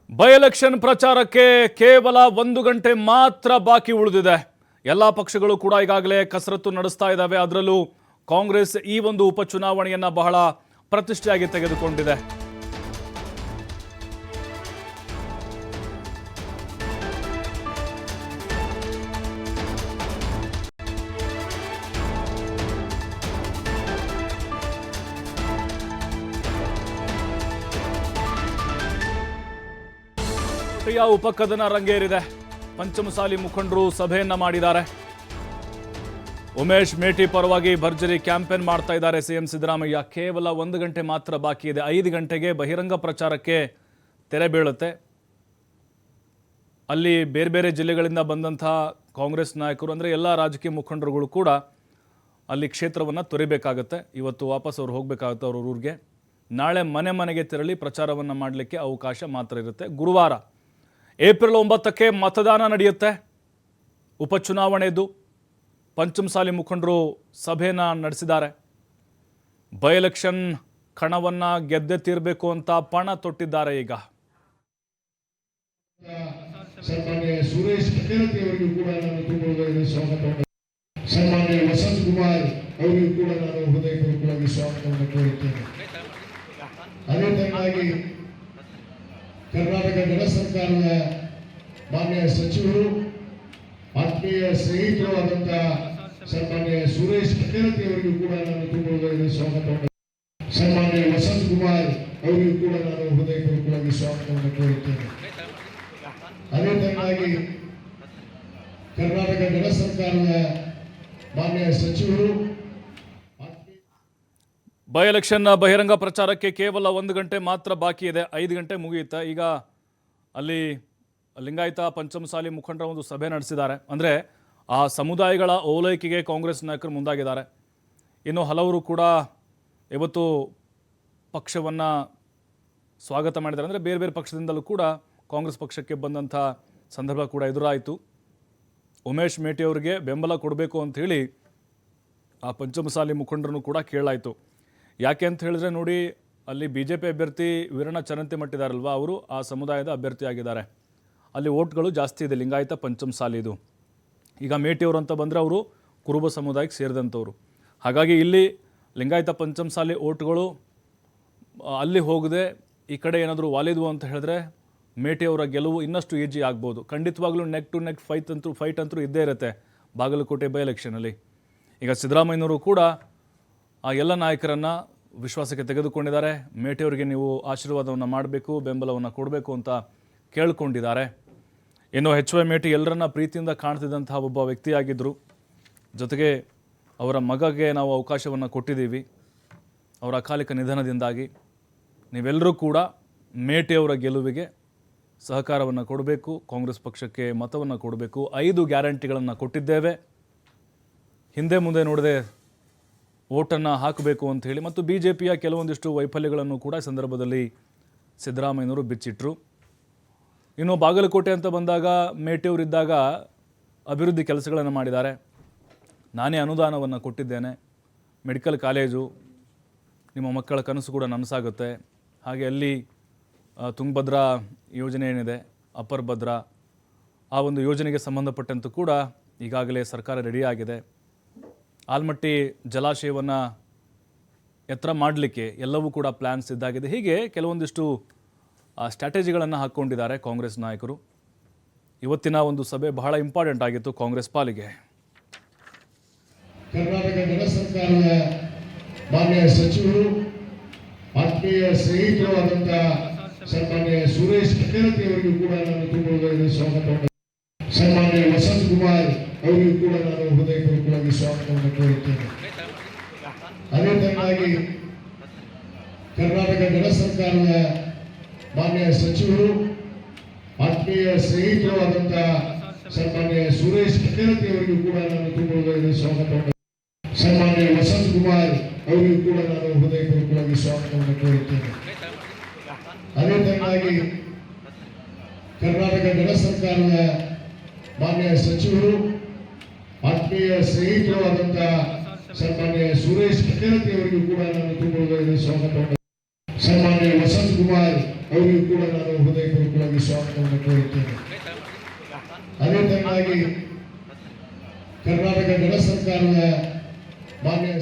By election ಪ್ರಚಾರಕ್ಕೆ ಕೇವಲ 1 ಗಂಟೆ ಮಾತ್ರ ಬಾಕಿ ಉಳಿದಿದೆ. ಎಲ್ಲ ಪಕ್ಷಗಳು ಕೂಡ ಈಗಾಗಲೇ ಕಸರತ್ತು ನಡೆಸ್ತಾ ಇದ್ದಾವೆ. ಅದರಲ್ಲೂ ಕಾಂಗ್ರೆಸ್ ಈ ಒಂದು ಉಪಚುನಾವಣೆಯನ್ನ ಬಹಳ ಪ್ರತಿಷ್ಠೆಯಾಗಿ ತೆಗೆದುಕೊಂಡಿದೆ. ಉಪಕದನ ರಂಗೇರಿದೆ. ಪಂಚಮಸಾಲಿ ಮುಖಂಡರು ಸಭೆಯನ್ನ ಮಾಡಿದ್ದಾರೆ. ಉಮೇಶ್ ಮೇಟಿ ಪರವಾಗಿ ಭರ್ಜರಿ ಕ್ಯಾಂಪೇನ್ ಮಾಡ್ತಾ ಇದ್ದಾರೆ ಸಿಎಂ ಸಿದ್ದರಾಮಯ್ಯ. ಕೇವಲ 1 ಗಂಟೆ ಮಾತ್ರ ಬಾಕಿ ಇದೆ. 5 ಗಂಟೆಗೆ ಬಹಿರಂಗ ಪ್ರಚಾರಕ್ಕೆ ತೆರೆ ಬೀಳುತ್ತೆ. ಅಲ್ಲಿ ಬೇರೆ ಬೇರೆ ಜಿಲ್ಲೆಗಳಿಂದ ಬಂದಂತಹ ಕಾಂಗ್ರೆಸ್ ನಾಯಕರು ಅಂದರೆ ಎಲ್ಲ ರಾಜಕೀಯ ಮುಖಂಡರುಗಳು ಕೂಡ ಅಲ್ಲಿ ಕ್ಷೇತ್ರವನ್ನು ತೊರೆಯಬೇಕಾಗತ್ತೆ. ಇವತ್ತು ವಾಪಸ್ ಅವ್ರು ಹೋಗಬೇಕಾಗುತ್ತೆ ಅವ್ರ ಊರಿಗೆ. ನಾಳೆ ಮನೆ ಮನೆಗೆ ತೆರಳಿ ಪ್ರಚಾರವನ್ನು ಮಾಡಲಿಕ್ಕೆ ಅವಕಾಶ ಮಾತ್ರ ಇರುತ್ತೆ. ಗುರುವಾರ ಏಪ್ರಿಲ್ 9ಕ್ಕೆ ಮತದಾನ ನಡೆಯುತ್ತೆ. ಉಪಚುನಾವಣೆದು ಪಂಚಮಸಾಲಿ ಮುಖಂಡರು ಸಭೆಯನ್ನು ನಡೆಸಿದ್ದಾರೆ. ಬೈ ಎಲೆಕ್ಷನ್ ಕಣವನ್ನು ಗೆದ್ದೆ ತೀರಬೇಕು ಅಂತ ಪಣ ತೊಟ್ಟಿದ್ದಾರೆ. ಈಗ ಸನ್ಮಾನ್ಯ ಸುರೇಶ್ ಪಟೇಲತಿ ಅವರಿಗೂ ಕೂಡ ನಾನು ತುಂಬ ಸ್ವಾಗತವನ್ನು, ಸನ್ಮಾನ್ಯ ವಸಂತ್ ಕುಮಾರ್ ಅವರಿಗೂ ಕೂಡ ನಾನು ಹೃದಯಪೂರ್ವಕವಾಗಿ ಸ್ವಾಗತವನ್ನು ಕೋರುತ್ತೇನೆ. ಅದೇ ತರನಾಗಿ ಕರ್ನಾಟಕ ಗಣ ಸರ್ಕಾರದ ಮಾನ್ಯ ಸಚಿವರು, ಆತ್ಮೀಯ ಸ್ನೇಹಿತರು ಆದಂತಹ ಸನ್ಮಾನ್ಯ ಸುರೇಶ್ ಪಟೇಲತಿ ಅವರಿಗೂ ಕೂಡ ನಾನು ತುಂಬ ಸ್ವಾಗತವನ್ನು, ಸನ್ಮಾನ್ಯ ವಸಂತ್ ಕುಮಾರ್ ಅವರಿಗೂ ಕೂಡ ನಾನು ಹೃದಯಪೂರ್ವಕವಾಗಿ ಸ್ವಾಗತವನ್ನು ಕೋರುತ್ತೇನೆ. ಅದೇ ತರನಾಗಿ ಕರ್ನಾಟಕ ಗಣ ಸರ್ಕಾರದ ಮಾನ್ಯ ಸಚಿವರು, ಬೈ ಎಲೆಕ್ಷನ್ ಬಹಿರಂಗ ಪ್ರಚಾರಕ್ಕೆ ಕೇವಲ 1 ಗಂಟೆ ಮಾತ್ರ ಬಾಕಿ ಇದೆ. 5 ಗಂಟೆ ಮುಗಿಯುತ್ತೆ. ಈಗ ಅಲ್ಲಿ ಲಿಂಗಾಯತ ಪಂಚಮಸಾಲಿ ಮುಖಂಡರ ಒಂದು ಸಭೆ ನಡೆಸಿದ್ದಾರೆ. ಅಂದರೆ ಆ ಸಮುದಾಯಗಳ ಓಲೈಕೆಗೆ ಕಾಂಗ್ರೆಸ್ ನಾಯಕರು ಮುಂದಾಗಿದ್ದಾರೆ. ಇನ್ನು ಹಲವರು ಕೂಡ ಇವತ್ತು ಪಕ್ಷವನ್ನು ಸ್ವಾಗತ ಮಾಡಿದ್ದಾರೆ. ಅಂದರೆ ಬೇರೆ ಬೇರೆ ಪಕ್ಷದಿಂದಲೂ ಕೂಡ ಕಾಂಗ್ರೆಸ್ ಪಕ್ಷಕ್ಕೆ ಬಂದಂಥ ಸಂದರ್ಭ ಕೂಡ ಎದುರಾಯಿತು. ಉಮೇಶ್ ಮೇಟಿ ಅವರಿಗೆ ಬೆಂಬಲ ಕೊಡಬೇಕು ಅಂಥೇಳಿ ಆ ಪಂಚಮಸಾಲಿ ಮುಖಂಡರನ್ನು ಕೂಡ ಕೇಳಾಯಿತು. ಯಾಕೆ ಅಂತ ಹೇಳಿದ್ರೆ ನೋಡಿ, ಅಲ್ಲಿ BJP ಅಭ್ಯರ್ಥಿ ವೀರಣ್ಣ ಚರಂತಿಮಠ ಇದ್ದಾರಲ್ವ, ಅವರು ಆ ಸಮುದಾಯದ ಅಭ್ಯರ್ಥಿಯಾಗಿದ್ದಾರೆ. ಅಲ್ಲಿ ಓಟ್ಗಳು ಜಾಸ್ತಿ ಇದೆ ಲಿಂಗಾಯತ ಪಂಚಮಸಾಲಿದು. ಈಗ ಮೇಟಿಯವರು ಅಂತ ಬಂದರೆ ಅವರು ಕುರುಬ ಸಮುದಾಯಕ್ಕೆ ಸೇರಿದಂಥವ್ರು. ಹಾಗಾಗಿ ಇಲ್ಲಿ ಲಿಂಗಾಯತ ಪಂಚಮಸಾಲಿ ಓಟ್ಗಳು ಅಲ್ಲಿ ಹೋಗದೆ ಈ ಕಡೆ ಏನಾದರೂ ವಾಲಿದ್ವು ಅಂತ ಹೇಳಿದ್ರೆ ಮೇಟಿಯವರ ಗೆಲುವು ಇನ್ನಷ್ಟು ಈಜಿ ಆಗ್ಬೋದು. ಖಂಡಿತವಾಗ್ಲೂ ನೆಕ್ ಟು ನೆಕ್ ಫೈಟ್ ಅಂತೂ ಇದ್ದೇ ಇರುತ್ತೆ ಬಾಗಲಕೋಟೆ ಬೈ ಎಲೆಕ್ಷನಲ್ಲಿ. ಈಗ ಸಿದ್ದರಾಮಯ್ಯನವರು ಕೂಡ ಆ ಎಲ್ಲ ನಾಯಕರನ್ನು ವಿಶ್ವಾಸಕ್ಕೆ ತೆಗೆದುಕೊಂಡಿದ್ದಾರೆ. ಮೇಟಿಯವರಿಗೆ ನೀವು ಆಶೀರ್ವಾದವನ್ನು ಮಾಡಬೇಕು, ಬೆಂಬಲವನ್ನು ಕೊಡಬೇಕು ಅಂತ ಕೇಳಿಕೊಂಡಿದ್ದಾರೆ. ಇನ್ನು HY ಮೇಟಿ ಎಲ್ಲರನ್ನ ಪ್ರೀತಿಯಿಂದ ಕಾಣ್ತಿದ್ದಂತಹ ಒಬ್ಬ ವ್ಯಕ್ತಿಯಾಗಿದ್ದರು. ಜೊತೆಗೆ ಅವರ ಮಗಗೆ ನಾವು ಅವಕಾಶವನ್ನು ಕೊಟ್ಟಿದ್ದೀವಿ ಅವರ ಅಕಾಲಿಕ ನಿಧನದಿಂದಾಗಿ. ನೀವೆಲ್ಲರೂ ಕೂಡ ಮೇಟಿಯವರ ಗೆಲುವಿಗೆ ಸಹಕಾರವನ್ನು ಕೊಡಬೇಕು, ಕಾಂಗ್ರೆಸ್ ಪಕ್ಷಕ್ಕೆ ಮತವನ್ನು ಕೊಡಬೇಕು. 5 ಗ್ಯಾರಂಟಿಗಳನ್ನು ಕೊಟ್ಟಿದ್ದೇವೆ, ಹಿಂದೆ ಮುಂದೆ ನೋಡದೆ ಓಟನ್ನು ಹಾಕಬೇಕು ಅಂತ ಹೇಳಿ. ಮತ್ತು BJPಯ ಕೆಲವೊಂದಿಷ್ಟು ವೈಫಲ್ಯಗಳನ್ನು ಕೂಡ ಈ ಸಂದರ್ಭದಲ್ಲಿ ಸಿದ್ದರಾಮಯ್ಯನವರು ಬಿಚ್ಚಿಟ್ರು. ಇನ್ನು ಬಾಗಲಕೋಟೆ ಅಂತ ಬಂದಾಗ ಮೇಟಿಯವರಿದ್ದಾಗ ಅಭಿವೃದ್ಧಿ ಕೆಲಸಗಳನ್ನು ಮಾಡಿದ್ದಾರೆ. ನಾನೇ ಅನುದಾನವನ್ನು ಕೊಟ್ಟಿದ್ದೇನೆ. ಮೆಡಿಕಲ್ ಕಾಲೇಜು, ನಿಮ್ಮ ಮಕ್ಕಳ ಕನಸು ಕೂಡ ನನಸಾಗುತ್ತೆ. ಹಾಗೆ ಅಲ್ಲಿ ತುಂಗಭದ್ರಾ ಯೋಜನೆ ಏನಿದೆ, ಅಪ್ಪರ್ ಭದ್ರಾ, ಆ ಒಂದು ಯೋಜನೆಗೆ ಸಂಬಂಧಪಟ್ಟಂತೂ ಕೂಡ ಈಗಾಗಲೇ ಸರ್ಕಾರ ರೆಡಿಯಾಗಿದೆ. ಆಲ್ಮಟ್ಟಿ ಜಲಾಶಯವನ್ನು ಎತ್ತರ ಮಾಡಲಿಕ್ಕೆ ಎಲ್ಲವೂ ಕೂಡ ಪ್ಲ್ಯಾನ್ಸ್ ಇದ್ದಾಗಿದೆ. ಹೀಗೆ ಕೆಲವೊಂದಿಷ್ಟು ಸ್ಟ್ರಾಟಜಿಗಳನ್ನು ಹಾಕ್ಕೊಂಡಿದ್ದಾರೆ ಕಾಂಗ್ರೆಸ್ ನಾಯಕರು. ಇವತ್ತಿನ ಒಂದು ಸಭೆ ಬಹಳ ಇಂಪಾರ್ಟೆಂಟ್ ಆಗಿತ್ತು ಕಾಂಗ್ರೆಸ್ ಪಾಲಿಗೆ. ಕರ್ನಾಟಕ ಗಣ ಸರ್ಕಾರದ ಮಾನ್ಯ ಸಚಿವರು, ಆತ್ಮೀಯ ಸ್ನೇಹಿತರು ಆದಂತಹ ಸನ್ಮಾನ್ಯ ಸುರೇಶ್ ಪಟೇಲತಿ ಅವರಿಗೂ ಕೂಡ ನಾನು ತುಂಬ ಸ್ವಾಗತವನ್ನು, ಸನ್ಮಾನ್ಯ ವಸಂತ್ ಕುಮಾರ್ ಅವರಿಗೂ ಕೂಡ ನಾನು ಹೃದಯಪೂರ್ವಕವಾಗಿ ಸ್ವಾಗತವನ್ನು ಕೋರುತ್ತೇನೆ. ಅದೇ ತರನಾಗಿ ಕರ್ನಾಟಕ ಗಣ ಸರ್ಕಾರದ ಮಾನ್ಯ ಸಚಿವರು, ಆತ್ಮೀಯ ಸ್ನೇಹಿತರು ಆದಂತಹ ಸನ್ಮಾನ್ಯ ಸುರೇಶ್ ಪಟೇಲತಿ ಅವರಿಗೂ ಕೂಡ ನಾನು ತುಂಬ ಸ್ವಾಗತವನ್ನು, ಸನ್ಮಾನ್ಯ ವಸಂತ್ ಕುಮಾರ್ ಅವರಿಗೂ ಕೂಡ ನಾನು ಹೃದಯಪೂರ್ವಕವಾಗಿ ಸ್ವಾಗತವನ್ನು ಕೋರುತ್ತೇನೆ. ಅದೇ ತರನಾಗಿ ಕರ್ನಾಟಕ ಗಣ ಸರ್ಕಾರದ ಮಾನ್ಯ ಸಚಿವರು, ಆತ್ಮೀಯ ಸ್ನೇಹಿತರು ಆದಂತಹ ಸನ್ಮಾನ್ಯ ಸುರೇಶ್ ಪಟೇಲತಿ ಅವರಿಗೂ ಕೂಡ ನಾನು ತುಂಬ ಸ್ವಾಗತವನ್ನು, ಸನ್ಮಾನ್ಯ ವಸಂತ್ ಕುಮಾರ್ ಅವರಿಗೂ ಕೂಡ ನಾನು ಹೃದಯಪೂರ್ವಕವಾಗಿ ಸ್ವಾಗತವನ್ನು ಕೋರುತ್ತೇನೆ. ಅದೇ ತರನಾಗಿ ಕರ್ನಾಟಕ ಗಣ ಸರ್ಕಾರದ ಮಾನ್ಯ